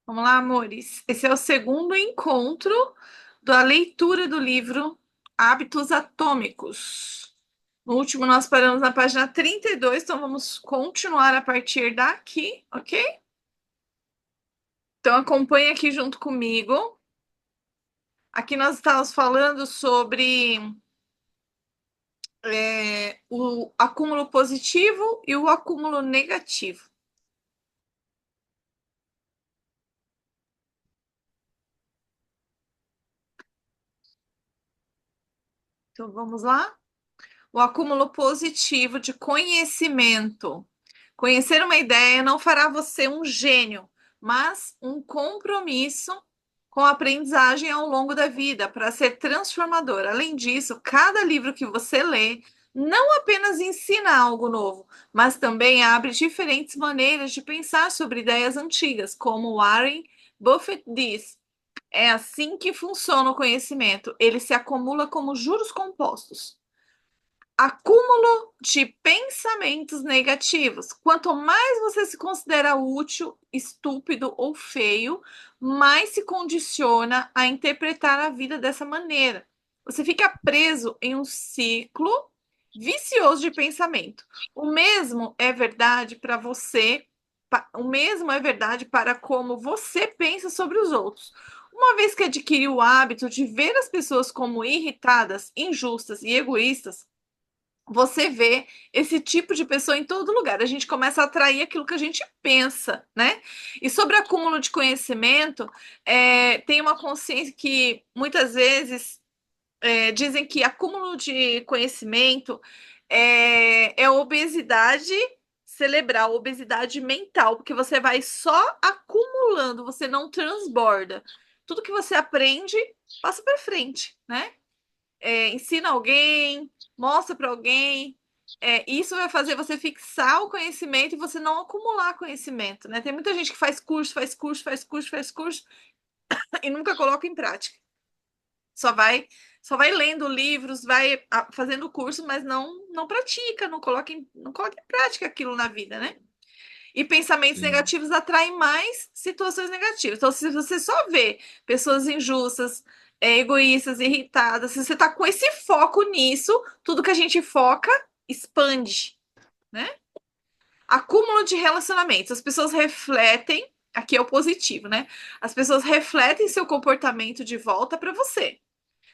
Vamos lá, amores. Esse é o segundo encontro da leitura do livro Hábitos Atômicos. No último, nós paramos na página 32, então vamos continuar a partir daqui, ok? Então, acompanhe aqui junto comigo. Aqui nós estamos falando sobre o acúmulo positivo e o acúmulo negativo. Então, vamos lá? O acúmulo positivo de conhecimento. Conhecer uma ideia não fará você um gênio, mas um compromisso com a aprendizagem ao longo da vida para ser transformador. Além disso, cada livro que você lê não apenas ensina algo novo, mas também abre diferentes maneiras de pensar sobre ideias antigas, como Warren Buffett diz. É assim que funciona o conhecimento. Ele se acumula como juros compostos. Acúmulo de pensamentos negativos. Quanto mais você se considera útil, estúpido ou feio, mais se condiciona a interpretar a vida dessa maneira. Você fica preso em um ciclo vicioso de pensamento. O mesmo é verdade para você, o mesmo é verdade para como você pensa sobre os outros. Uma vez que adquiriu o hábito de ver as pessoas como irritadas, injustas e egoístas, você vê esse tipo de pessoa em todo lugar. A gente começa a atrair aquilo que a gente pensa, né? E sobre acúmulo de conhecimento, tem uma consciência que muitas vezes dizem que acúmulo de conhecimento é obesidade cerebral, obesidade mental, porque você vai só acumulando, você não transborda. Tudo que você aprende passa para frente, né? Ensina alguém, mostra para alguém. Isso vai fazer você fixar o conhecimento e você não acumular conhecimento, né? Tem muita gente que faz curso, faz curso, faz curso, faz curso e nunca coloca em prática. Só vai, só vai lendo livros, vai fazendo curso, mas não pratica, não coloca em prática aquilo na vida, né? E pensamentos Sim, negativos atraem mais situações negativas. Então, se você só vê pessoas injustas, egoístas, irritadas, se você está com esse foco nisso, tudo que a gente foca expande, né? Acúmulo de relacionamentos. As pessoas refletem, aqui é o positivo, né? As pessoas refletem seu comportamento de volta para você.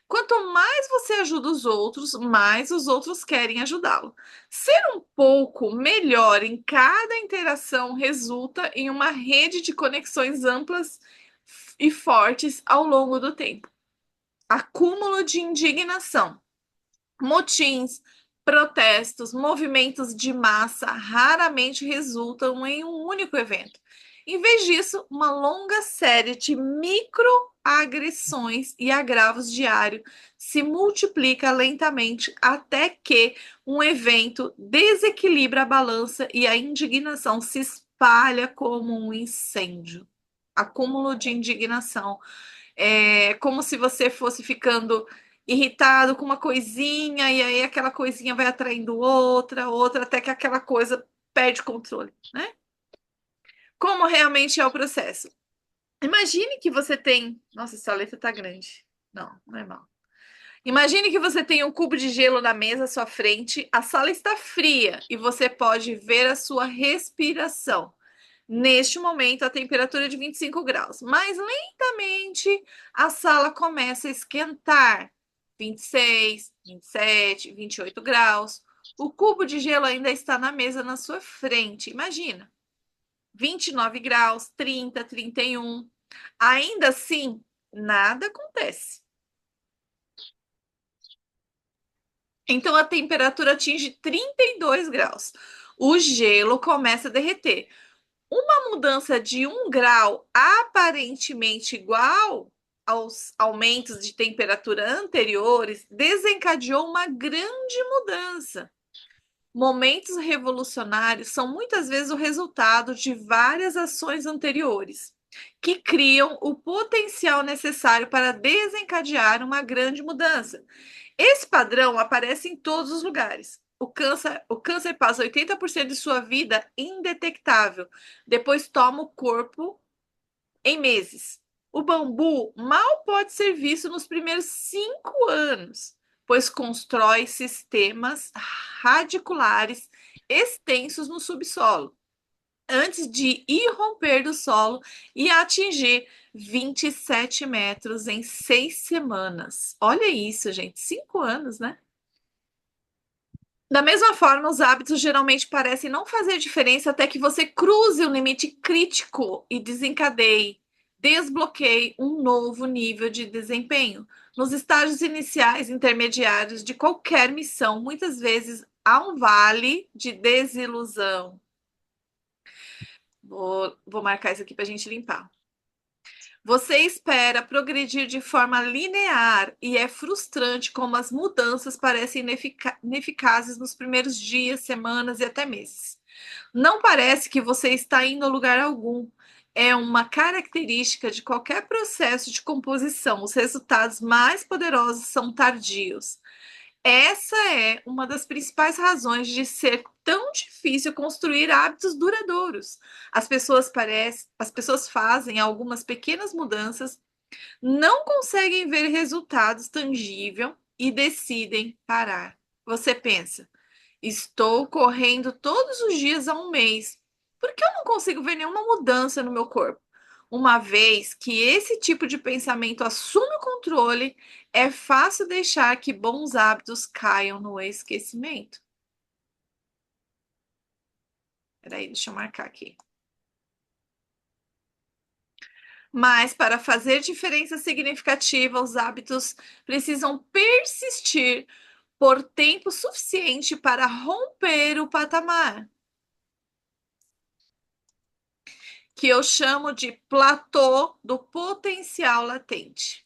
Quanto mais você ajuda os outros, mais os outros querem ajudá-lo. Ser um pouco melhor em cada interação resulta em uma rede de conexões amplas e fortes ao longo do tempo. Acúmulo de indignação. Motins, protestos, movimentos de massa raramente resultam em um único evento. Em vez disso, uma longa série de microagressões e agravos diários se multiplica lentamente até que um evento desequilibra a balança e a indignação se espalha como um incêndio. Acúmulo de indignação. É como se você fosse ficando irritado com uma coisinha, e aí aquela coisinha vai atraindo outra, outra, até que aquela coisa perde o controle, né? Como realmente é o processo? Imagine que você tem. Nossa, essa letra tá grande. Não, não é mal. Imagine que você tem um cubo de gelo na mesa à sua frente, a sala está fria e você pode ver a sua respiração. Neste momento, a temperatura é de 25 graus, mas lentamente a sala começa a esquentar. 26, 27, 28 graus. O cubo de gelo ainda está na mesa na sua frente. Imagina, 29 graus, 30, 31. Ainda assim, nada acontece. Então a temperatura atinge 32 graus. O gelo começa a derreter. Uma mudança de 1 grau aparentemente igual aos aumentos de temperatura anteriores desencadeou uma grande mudança. Momentos revolucionários são muitas vezes o resultado de várias ações anteriores, que criam o potencial necessário para desencadear uma grande mudança. Esse padrão aparece em todos os lugares. O câncer passa 80% de sua vida indetectável. Depois toma o corpo em meses. O bambu mal pode ser visto nos primeiros 5 anos, pois constrói sistemas radiculares extensos no subsolo, antes de irromper do solo e atingir 27 metros em 6 semanas. Olha isso, gente, 5 anos, né? Da mesma forma, os hábitos geralmente parecem não fazer diferença até que você cruze o limite crítico e desencadeie, desbloqueie um novo nível de desempenho. Nos estágios iniciais, intermediários de qualquer missão, muitas vezes há um vale de desilusão. Vou marcar isso aqui para a gente limpar. Você espera progredir de forma linear e é frustrante como as mudanças parecem ineficazes nos primeiros dias, semanas e até meses. Não parece que você está indo a lugar algum. É uma característica de qualquer processo de composição. Os resultados mais poderosos são tardios. Essa é uma das principais razões de ser tão difícil construir hábitos duradouros. As pessoas fazem algumas pequenas mudanças, não conseguem ver resultados tangíveis e decidem parar. Você pensa, estou correndo todos os dias há um mês. Por que eu não consigo ver nenhuma mudança no meu corpo? Uma vez que esse tipo de pensamento assume o controle, é fácil deixar que bons hábitos caiam no esquecimento. Peraí, deixa eu marcar aqui. Mas para fazer diferença significativa, os hábitos precisam persistir por tempo suficiente para romper o patamar, que eu chamo de platô do potencial latente.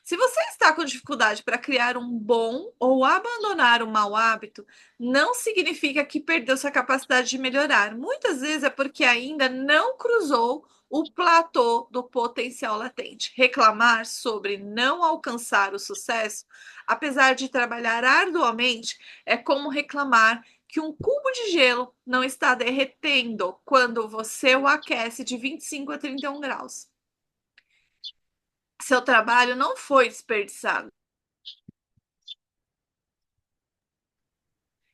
Se você está com dificuldade para criar um bom ou abandonar um mau hábito, não significa que perdeu sua capacidade de melhorar. Muitas vezes é porque ainda não cruzou o platô do potencial latente. Reclamar sobre não alcançar o sucesso, apesar de trabalhar arduamente, é como reclamar que um cubo de gelo não está derretendo quando você o aquece de 25 a 31 graus. Seu trabalho não foi desperdiçado.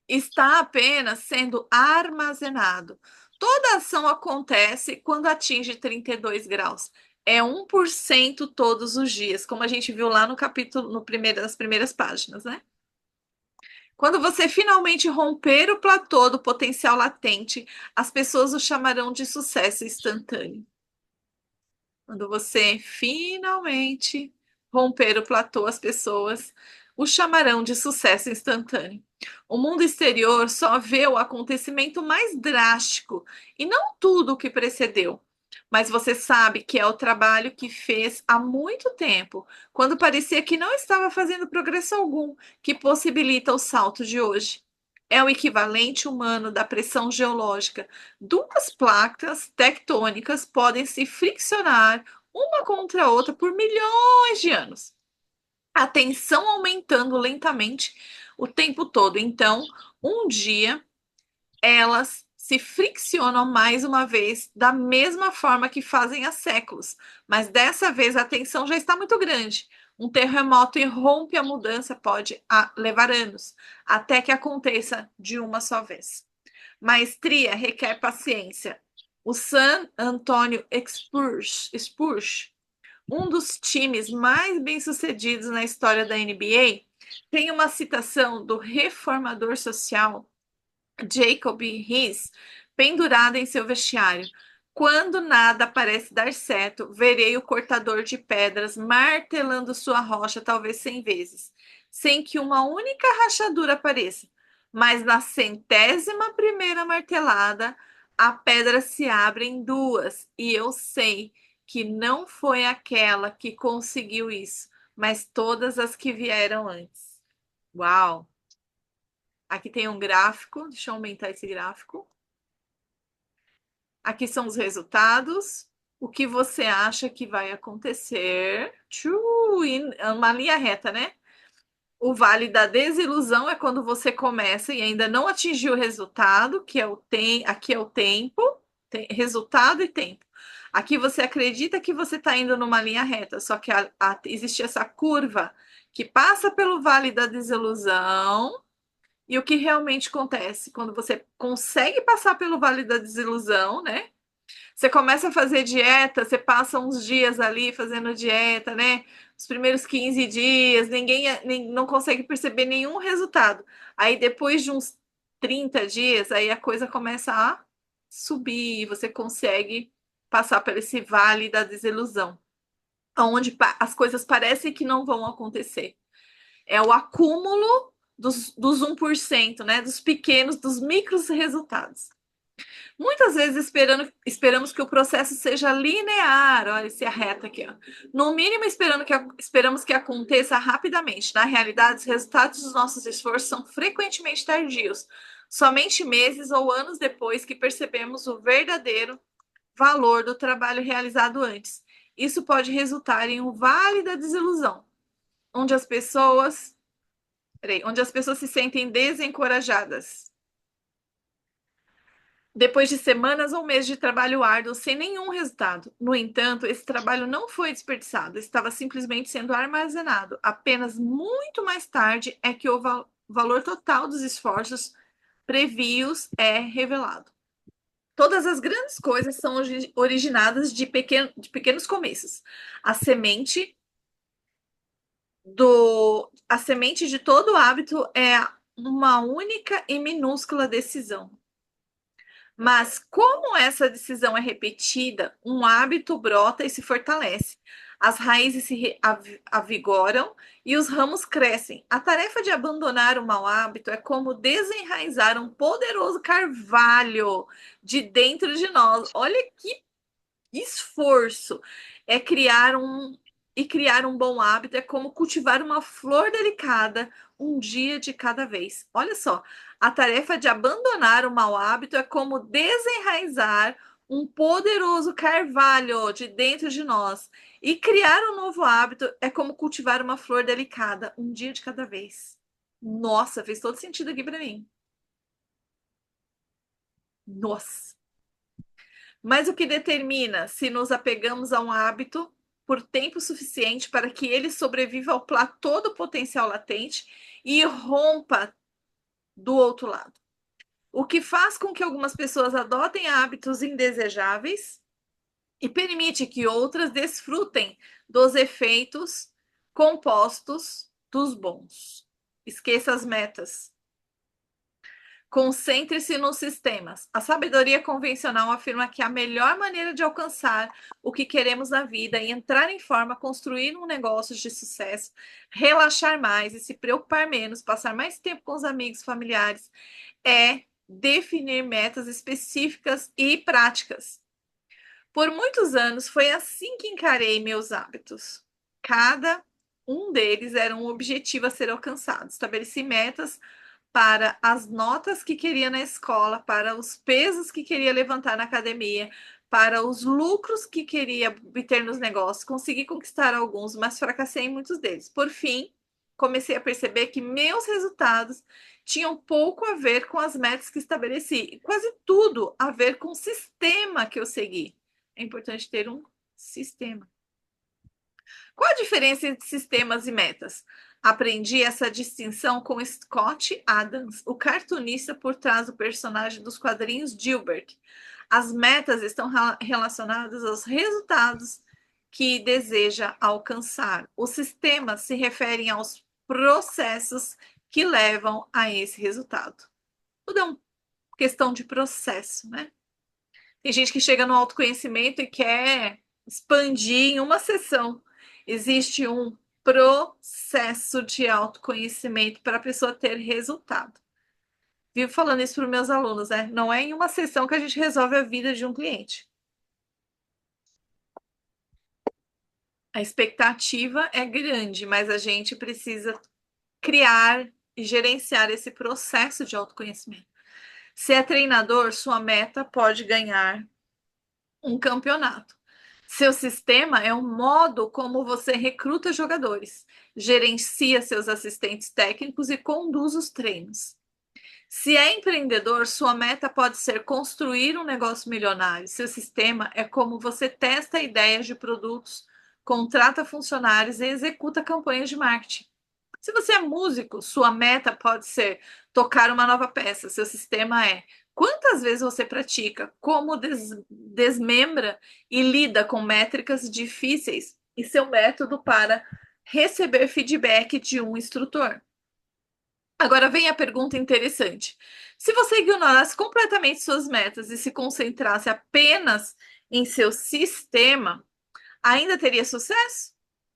Está apenas sendo armazenado. Toda ação acontece quando atinge 32 graus. É 1% todos os dias, como a gente viu lá no capítulo, nas primeiras páginas, né? Quando você finalmente romper o platô do potencial latente, as pessoas o chamarão de sucesso instantâneo. Quando você finalmente romper o platô, as pessoas o chamarão de sucesso instantâneo. O mundo exterior só vê o acontecimento mais drástico e não tudo o que precedeu. Mas você sabe que é o trabalho que fez há muito tempo, quando parecia que não estava fazendo progresso algum, que possibilita o salto de hoje. É o equivalente humano da pressão geológica. Duas placas tectônicas podem se friccionar uma contra a outra por milhões de anos. A tensão aumentando lentamente o tempo todo. Então, um dia, elas se friccionam mais uma vez, da mesma forma que fazem há séculos. Mas dessa vez a tensão já está muito grande. Um terremoto irrompe a mudança, pode levar anos, até que aconteça de uma só vez. Maestria requer paciência. O San Antonio Spurs, um dos times mais bem-sucedidos na história da NBA, tem uma citação do reformador social Jacob Riis pendurada em seu vestiário. Quando nada parece dar certo, verei o cortador de pedras martelando sua rocha talvez 100 vezes, sem que uma única rachadura apareça. Mas na 100ª primeira martelada, a pedra se abre em duas, e eu sei que não foi aquela que conseguiu isso, mas todas as que vieram antes. Uau! Aqui tem um gráfico, deixa eu aumentar esse gráfico. Aqui são os resultados. O que você acha que vai acontecer? Uma linha reta, né? O vale da desilusão é quando você começa e ainda não atingiu o resultado, que é aqui é o tempo, resultado e tempo. Aqui você acredita que você está indo numa linha reta, só que existe essa curva que passa pelo vale da desilusão. E o que realmente acontece? Quando você consegue passar pelo vale da desilusão, né? Você começa a fazer dieta, você passa uns dias ali fazendo dieta, né? Os primeiros 15 dias, não consegue perceber nenhum resultado. Aí depois de uns 30 dias, aí a coisa começa a subir, você consegue passar por esse vale da desilusão, onde as coisas parecem que não vão acontecer. É o acúmulo dos 1%, né? Dos pequenos, dos micros resultados. Muitas vezes esperamos que o processo seja linear. Olha esse reta aqui, ó. No mínimo, esperamos que aconteça rapidamente. Na realidade, os resultados dos nossos esforços são frequentemente tardios. Somente meses ou anos depois que percebemos o verdadeiro valor do trabalho realizado antes. Isso pode resultar em um vale da desilusão, onde onde as pessoas se sentem desencorajadas depois de semanas ou meses de trabalho árduo sem nenhum resultado. No entanto, esse trabalho não foi desperdiçado, estava simplesmente sendo armazenado. Apenas muito mais tarde é que o valor total dos esforços previos é revelado. Todas as grandes coisas são originadas de pequenos começos. A semente a semente de todo hábito é uma única e minúscula decisão. Mas como essa decisão é repetida, um hábito brota e se fortalece. As raízes avigoram e os ramos crescem. A tarefa de abandonar o mau hábito é como desenraizar um poderoso carvalho de dentro de nós. Olha que esforço! É criar um bom hábito é como cultivar uma flor delicada, um dia de cada vez. Olha só, a tarefa de abandonar o mau hábito é como desenraizar um poderoso carvalho de dentro de nós. E criar um novo hábito é como cultivar uma flor delicada, um dia de cada vez. Nossa, fez todo sentido aqui para mim. Nossa. Mas o que determina se nos apegamos a um hábito por tempo suficiente para que ele sobreviva ao platô do potencial latente e rompa do outro lado? O que faz com que algumas pessoas adotem hábitos indesejáveis e permite que outras desfrutem dos efeitos compostos dos bons. Esqueça as metas. Concentre-se nos sistemas. A sabedoria convencional afirma que a melhor maneira de alcançar o que queremos na vida e entrar em forma, construir um negócio de sucesso, relaxar mais e se preocupar menos, passar mais tempo com os amigos, familiares, é definir metas específicas e práticas. Por muitos anos foi assim que encarei meus hábitos. Cada um deles era um objetivo a ser alcançado. Estabeleci metas para as notas que queria na escola, para os pesos que queria levantar na academia, para os lucros que queria obter nos negócios. Consegui conquistar alguns, mas fracassei em muitos deles. Por fim, comecei a perceber que meus resultados tinham pouco a ver com as metas que estabeleci, e quase tudo a ver com o sistema que eu segui. É importante ter um sistema. Qual a diferença entre sistemas e metas? Aprendi essa distinção com Scott Adams, o cartunista por trás do personagem dos quadrinhos Gilbert. As metas estão relacionadas aos resultados que deseja alcançar. Os sistemas se referem aos processos que levam a esse resultado. Tudo é uma questão de processo, né? Tem gente que chega no autoconhecimento e quer expandir em uma sessão. Existe um processo de autoconhecimento para a pessoa ter resultado. Vivo falando isso para os meus alunos, né? Não é em uma sessão que a gente resolve a vida de um cliente. A expectativa é grande, mas a gente precisa criar e gerenciar esse processo de autoconhecimento. Se é treinador, sua meta pode ganhar um campeonato. Seu sistema é um modo como você recruta jogadores, gerencia seus assistentes técnicos e conduz os treinos. Se é empreendedor, sua meta pode ser construir um negócio milionário. Seu sistema é como você testa ideias de produtos, contrata funcionários e executa campanhas de marketing. Se você é músico, sua meta pode ser tocar uma nova peça. Seu sistema é quantas vezes você pratica, como desmembra e lida com métricas difíceis e seu método para receber feedback de um instrutor. Agora vem a pergunta interessante. Se você ignorasse completamente suas metas e se concentrasse apenas em seu sistema, ainda teria sucesso?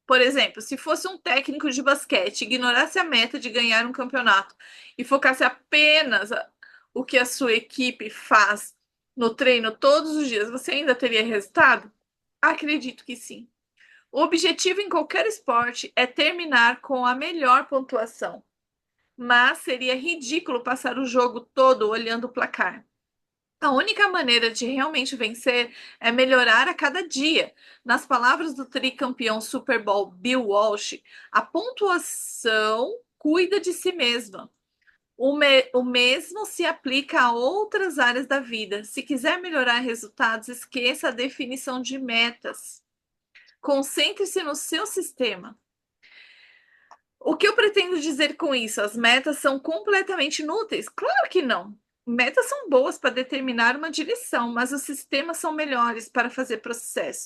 Por exemplo, se fosse um técnico de basquete, ignorasse a meta de ganhar um campeonato e focasse apenas o que a sua equipe faz no treino todos os dias, você ainda teria resultado? Acredito que sim. O objetivo em qualquer esporte é terminar com a melhor pontuação, mas seria ridículo passar o jogo todo olhando o placar. A única maneira de realmente vencer é melhorar a cada dia. Nas palavras do tricampeão Super Bowl Bill Walsh, a pontuação cuida de si mesma. O mesmo se aplica a outras áreas da vida. Se quiser melhorar resultados, esqueça a definição de metas. Concentre-se no seu sistema. O que eu pretendo dizer com isso? As metas são completamente inúteis? Claro que não. Metas são boas para determinar uma direção, mas os sistemas são melhores para fazer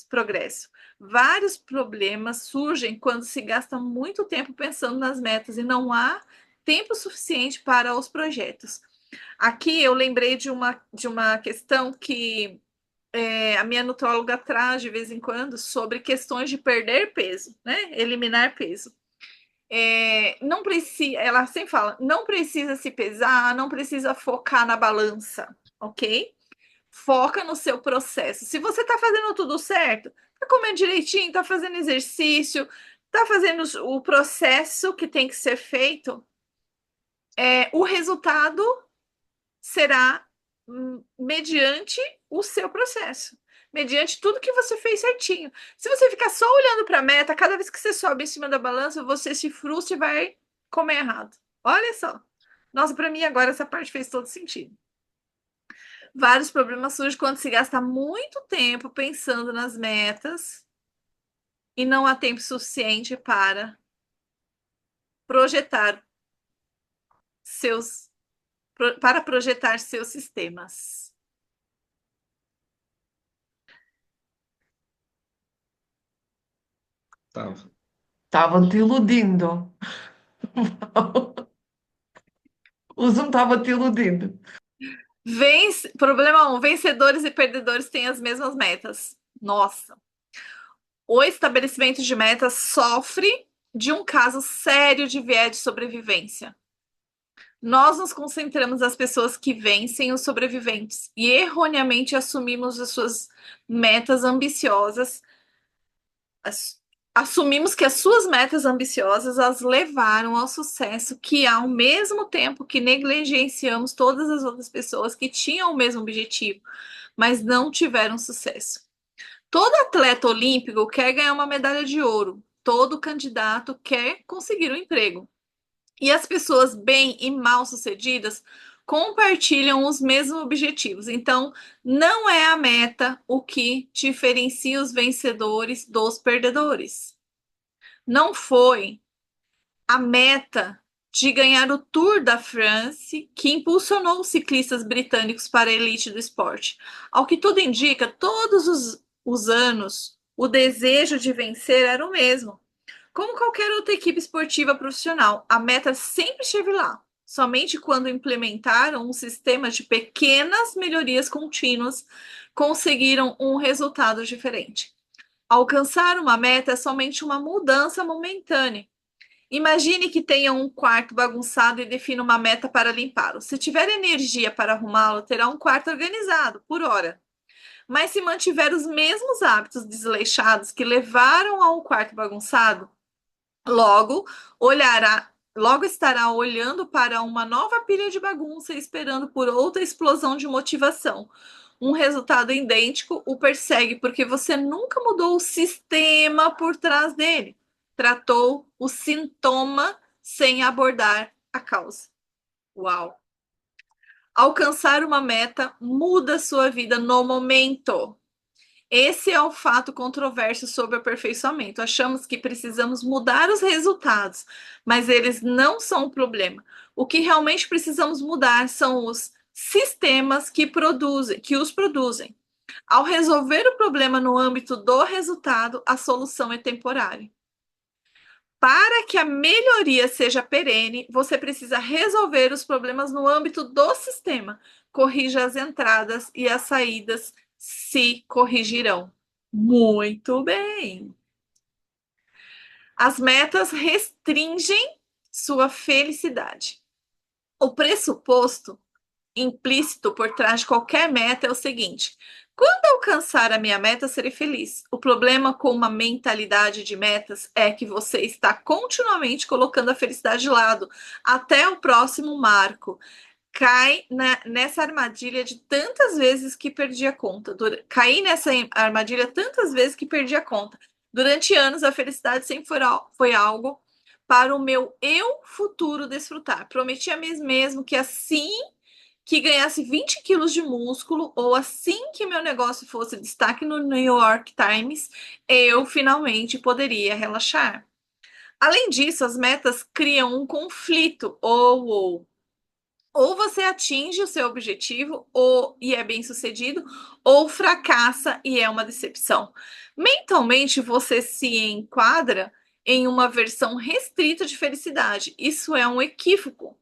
progresso. Vários problemas surgem quando se gasta muito tempo pensando nas metas e não há tempo suficiente para os projetos. Aqui eu lembrei de uma questão que a minha nutróloga traz de vez em quando sobre questões de perder peso, né? Eliminar peso. Não precisa, ela sempre fala, não precisa se pesar, não precisa focar na balança, ok? Foca no seu processo. Se você tá fazendo tudo certo, tá comendo direitinho, tá fazendo exercício, tá fazendo o processo que tem que ser feito, o resultado será mediante o seu processo, mediante tudo que você fez certinho. Se você ficar só olhando para a meta, cada vez que você sobe em cima da balança, você se frustra e vai comer errado. Olha só. Nossa, para mim agora essa parte fez todo sentido. Vários problemas surgem quando se gasta muito tempo pensando nas metas e não há tempo suficiente projetar seus para projetar seus sistemas. Estava. Estavam-te iludindo. O Zoom estava-te iludindo. Problema um, vencedores e perdedores têm as mesmas metas. Nossa, o estabelecimento de metas sofre de um caso sério de viés de sobrevivência. Nós nos concentramos nas pessoas que vencem os sobreviventes e erroneamente assumimos as suas metas ambiciosas, assumimos que as suas metas ambiciosas as levaram ao sucesso, que ao mesmo tempo que negligenciamos todas as outras pessoas que tinham o mesmo objetivo, mas não tiveram sucesso. Todo atleta olímpico quer ganhar uma medalha de ouro. Todo candidato quer conseguir um emprego. E as pessoas bem e mal-sucedidas compartilham os mesmos objetivos. Então, não é a meta o que diferencia os vencedores dos perdedores. Não foi a meta de ganhar o Tour da France que impulsionou os ciclistas britânicos para a elite do esporte. Ao que tudo indica, todos os anos, o desejo de vencer era o mesmo. Como qualquer outra equipe esportiva profissional, a meta sempre esteve lá. Somente quando implementaram um sistema de pequenas melhorias contínuas, conseguiram um resultado diferente. Alcançar uma meta é somente uma mudança momentânea. Imagine que tenha um quarto bagunçado e defina uma meta para limpá-lo. Se tiver energia para arrumá-lo, terá um quarto organizado por hora. Mas se mantiver os mesmos hábitos desleixados que levaram a um quarto bagunçado, logo logo estará olhando para uma nova pilha de bagunça e esperando por outra explosão de motivação. Um resultado idêntico o persegue porque você nunca mudou o sistema por trás dele. Tratou o sintoma sem abordar a causa. Uau! Alcançar uma meta muda sua vida no momento. Esse é o fato controverso sobre o aperfeiçoamento. Achamos que precisamos mudar os resultados, mas eles não são o problema. O que realmente precisamos mudar são os sistemas que os produzem. Ao resolver o problema no âmbito do resultado, a solução é temporária. Para que a melhoria seja perene, você precisa resolver os problemas no âmbito do sistema. Corrija as entradas e as saídas se corrigirão. Muito bem. As metas restringem sua felicidade. O pressuposto implícito por trás de qualquer meta é o seguinte: quando alcançar a minha meta, serei feliz. O problema com uma mentalidade de metas é que você está continuamente colocando a felicidade de lado até o próximo marco. Nessa armadilha de tantas vezes que perdi a conta. Caí nessa armadilha tantas vezes que perdi a conta. Durante anos, a felicidade sempre foi algo para o meu eu futuro desfrutar. Prometi a mim mesmo que assim que ganhasse 20 quilos de músculo, ou assim que meu negócio fosse destaque no New York Times, eu finalmente poderia relaxar. Além disso, as metas criam um conflito, ou você atinge o seu objetivo e é bem sucedido, ou fracassa e é uma decepção. Mentalmente, você se enquadra em uma versão restrita de felicidade. Isso é um equívoco.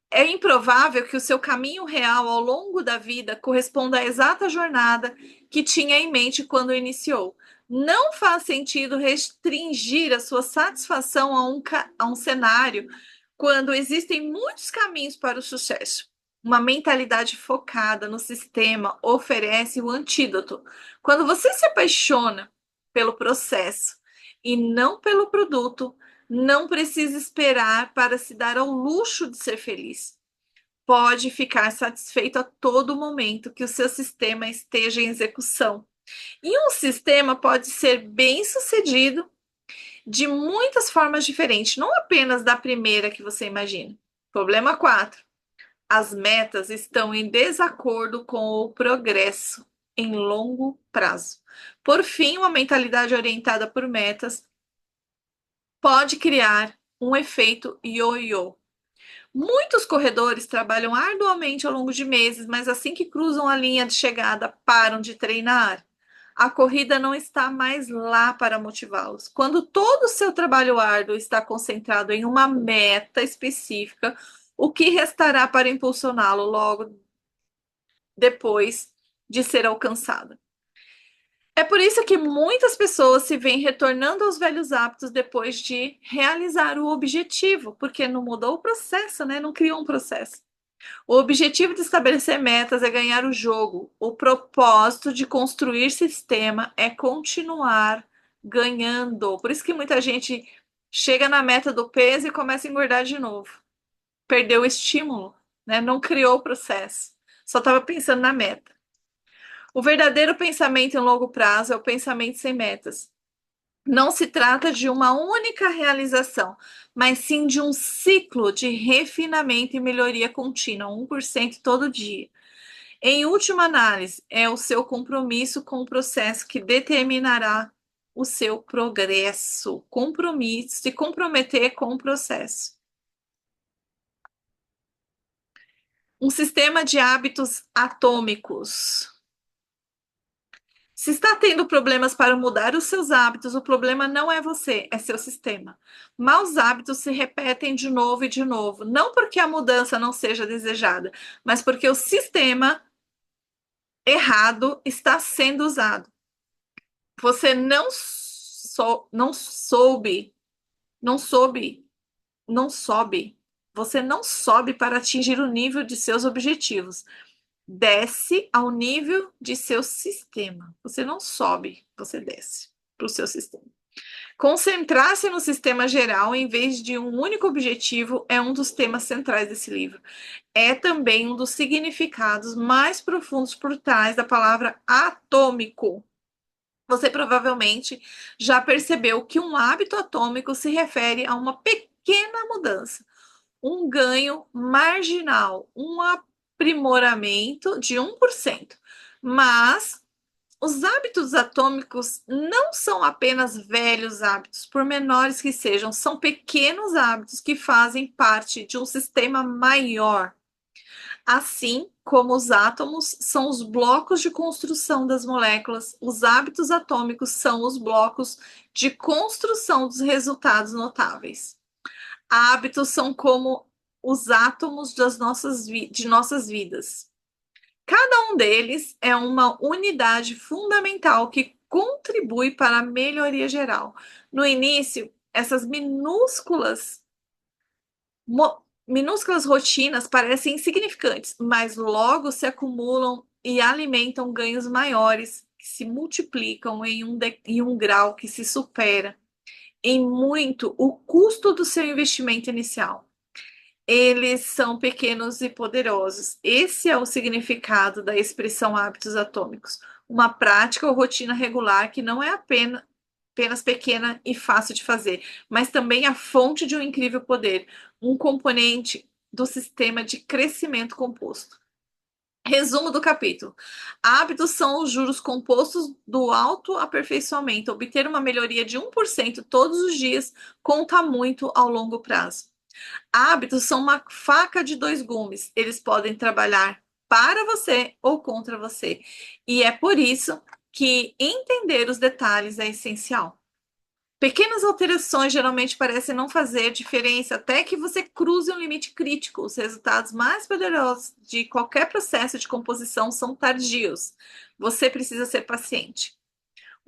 É improvável que o seu caminho real ao longo da vida corresponda à exata jornada que tinha em mente quando iniciou. Não faz sentido restringir a sua satisfação a um cenário quando existem muitos caminhos para o sucesso. Uma mentalidade focada no sistema oferece o antídoto. Quando você se apaixona pelo processo e não pelo produto, não precisa esperar para se dar ao luxo de ser feliz. Pode ficar satisfeito a todo momento que o seu sistema esteja em execução. E um sistema pode ser bem sucedido de muitas formas diferentes, não apenas da primeira que você imagina. Problema 4. As metas estão em desacordo com o progresso em longo prazo. Por fim, uma mentalidade orientada por metas pode criar um efeito ioiô. Muitos corredores trabalham arduamente ao longo de meses, mas assim que cruzam a linha de chegada, param de treinar. A corrida não está mais lá para motivá-los. Quando todo o seu trabalho árduo está concentrado em uma meta específica, o que restará para impulsioná-lo logo depois de ser alcançada? É por isso que muitas pessoas se veem retornando aos velhos hábitos depois de realizar o objetivo, porque não mudou o processo, né? Não criou um processo. O objetivo de estabelecer metas é ganhar o jogo. O propósito de construir sistema é continuar ganhando. Por isso que muita gente chega na meta do peso e começa a engordar de novo. Perdeu o estímulo, né? Não criou o processo. Só estava pensando na meta. O verdadeiro pensamento em longo prazo é o pensamento sem metas. Não se trata de uma única realização, mas sim de um ciclo de refinamento e melhoria contínua, 1% todo dia. Em última análise, é o seu compromisso com o processo que determinará o seu progresso. Compromisso, se comprometer com o processo. Um sistema de hábitos atômicos. Se está tendo problemas para mudar os seus hábitos, o problema não é você, é seu sistema. Maus hábitos se repetem de novo e de novo, não porque a mudança não seja desejada, mas porque o sistema errado está sendo usado. Você não soube, não soube, não sobe. Você não sobe para atingir o nível de seus objetivos. Desce ao nível de seu sistema. Você não sobe, você desce para o seu sistema. Concentrar-se no sistema geral em vez de um único objetivo é um dos temas centrais desse livro. É também um dos significados mais profundos por trás da palavra atômico. Você provavelmente já percebeu que um hábito atômico se refere a uma pequena mudança. um ganho marginal, um aprimoramento de 1%. Mas os hábitos atômicos não são apenas velhos hábitos, por menores que sejam, são pequenos hábitos que fazem parte de um sistema maior. Assim como os átomos são os blocos de construção das moléculas, os hábitos atômicos são os blocos de construção dos resultados notáveis. Hábitos são como os átomos de nossas vidas. Cada um deles é uma unidade fundamental que contribui para a melhoria geral. No início, essas minúsculas rotinas parecem insignificantes, mas logo se acumulam e alimentam ganhos maiores que se multiplicam em um grau que se supera em muito o custo do seu investimento inicial. Eles são pequenos e poderosos. Esse é o significado da expressão hábitos atômicos. Uma prática ou rotina regular que não é apenas pequena e fácil de fazer, mas também a fonte de um incrível poder, um componente do sistema de crescimento composto. Resumo do capítulo: hábitos são os juros compostos do autoaperfeiçoamento. Obter uma melhoria de 1% todos os dias conta muito ao longo prazo. Hábitos são uma faca de dois gumes. Eles podem trabalhar para você ou contra você. E é por isso que entender os detalhes é essencial. Pequenas alterações geralmente parecem não fazer diferença até que você cruze um limite crítico. Os resultados mais poderosos de qualquer processo de composição são tardios. Você precisa ser paciente.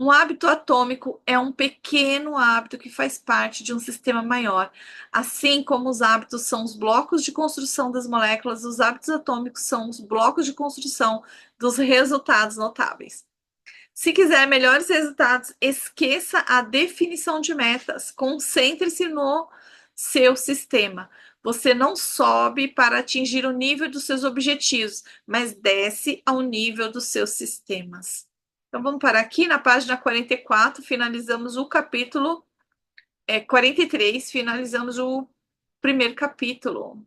Um hábito atômico é um pequeno hábito que faz parte de um sistema maior. Assim como os hábitos são os blocos de construção das moléculas, os hábitos atômicos são os blocos de construção dos resultados notáveis. Se quiser melhores resultados, esqueça a definição de metas. Concentre-se no seu sistema. Você não sobe para atingir o nível dos seus objetivos, mas desce ao nível dos seus sistemas. Então, vamos parar aqui na página 44, finalizamos o capítulo 43, finalizamos o primeiro capítulo.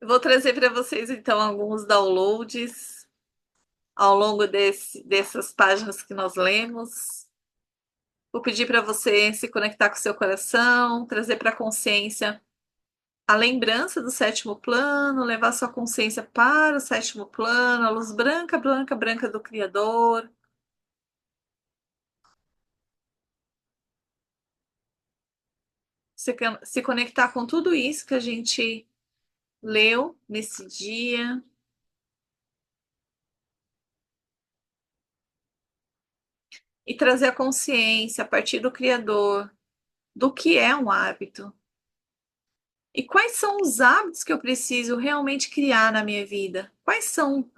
Eu vou trazer para vocês, então, alguns downloads ao longo dessas páginas que nós lemos. Vou pedir para você se conectar com o seu coração, trazer para a consciência a lembrança do sétimo plano, levar sua consciência para o sétimo plano, a luz branca, branca, branca do Criador. Se conectar com tudo isso que a gente leu nesse dia. E trazer a consciência a partir do Criador do que é um hábito. E quais são os hábitos que eu preciso realmente criar na minha vida? Quais são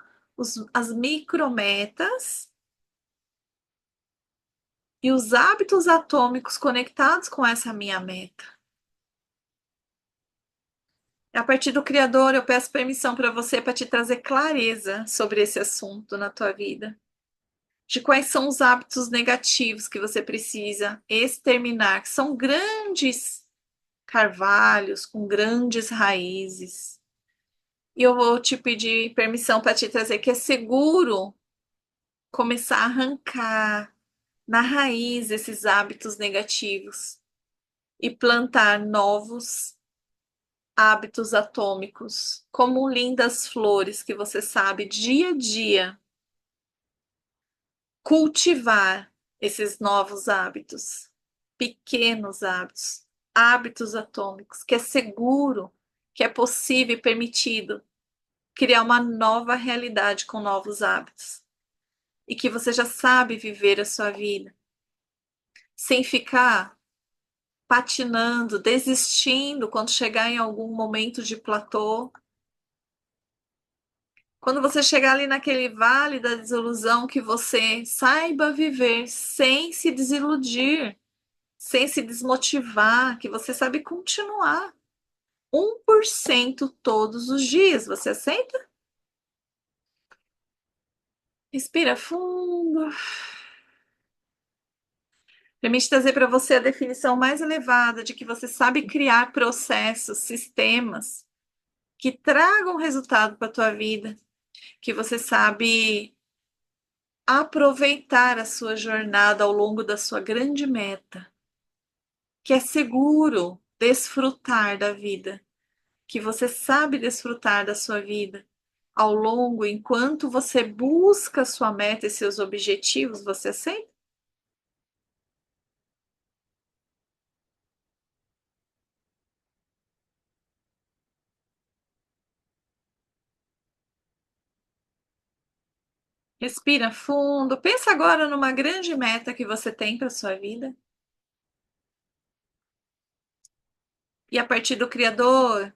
as micrometas e os hábitos atômicos conectados com essa minha meta? A partir do Criador, eu peço permissão para você para te trazer clareza sobre esse assunto na tua vida. De quais são os hábitos negativos que você precisa exterminar, que são grandes carvalhos com grandes raízes. E eu vou te pedir permissão para te trazer que é seguro começar a arrancar na raiz esses hábitos negativos e plantar novos hábitos atômicos, como lindas flores que você sabe dia a dia cultivar esses novos hábitos, pequenos hábitos, hábitos atômicos, que é seguro, que é possível e permitido criar uma nova realidade com novos hábitos e que você já sabe viver a sua vida sem ficar patinando, desistindo quando chegar em algum momento de platô. Quando você chegar ali naquele vale da desilusão, que você saiba viver sem se desiludir, sem se desmotivar, que você sabe continuar 1% todos os dias. Você aceita? Respira fundo. Permite trazer para você a definição mais elevada de que você sabe criar processos, sistemas que tragam resultado para a tua vida, que você sabe aproveitar a sua jornada ao longo da sua grande meta, que é seguro desfrutar da vida, que você sabe desfrutar da sua vida ao longo, enquanto você busca sua meta e seus objetivos, você aceita? Respira fundo. Pensa agora numa grande meta que você tem para sua vida. E a partir do Criador,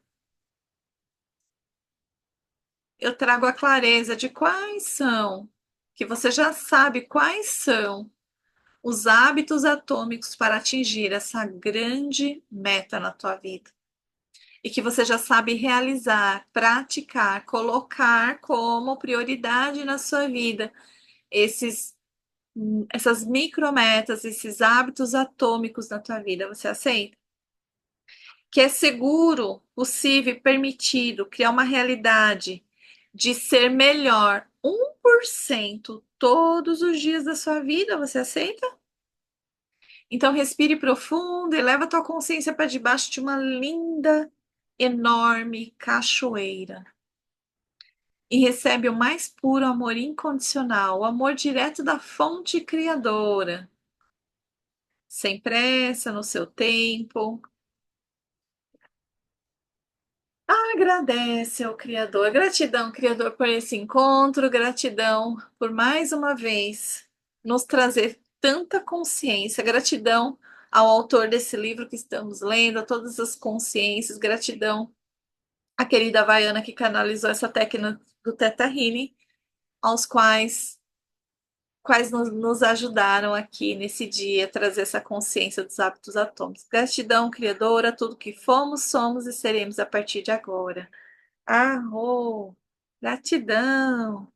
eu trago a clareza de quais são, que você já sabe quais são os hábitos atômicos para atingir essa grande meta na tua vida. E que você já sabe realizar, praticar, colocar como prioridade na sua vida esses essas micrometas, esses hábitos atômicos na tua vida. Você aceita? Que é seguro, possível e permitido criar uma realidade de ser melhor 1% todos os dias da sua vida. Você aceita? Então respire profundo e leva a tua consciência para debaixo de uma linda, enorme cachoeira. E recebe o mais puro amor incondicional, o amor direto da fonte criadora, sem pressa, no seu tempo. Agradece ao Criador. Gratidão, Criador, por esse encontro. Gratidão por mais uma vez nos trazer tanta consciência. Gratidão ao autor desse livro que estamos lendo, a todas as consciências. Gratidão à querida Havaiana que canalizou essa técnica do Theta Healing, aos quais nos ajudaram aqui nesse dia a trazer essa consciência dos hábitos atômicos. Gratidão, Criadora, a tudo que fomos, somos e seremos a partir de agora. Arro, gratidão.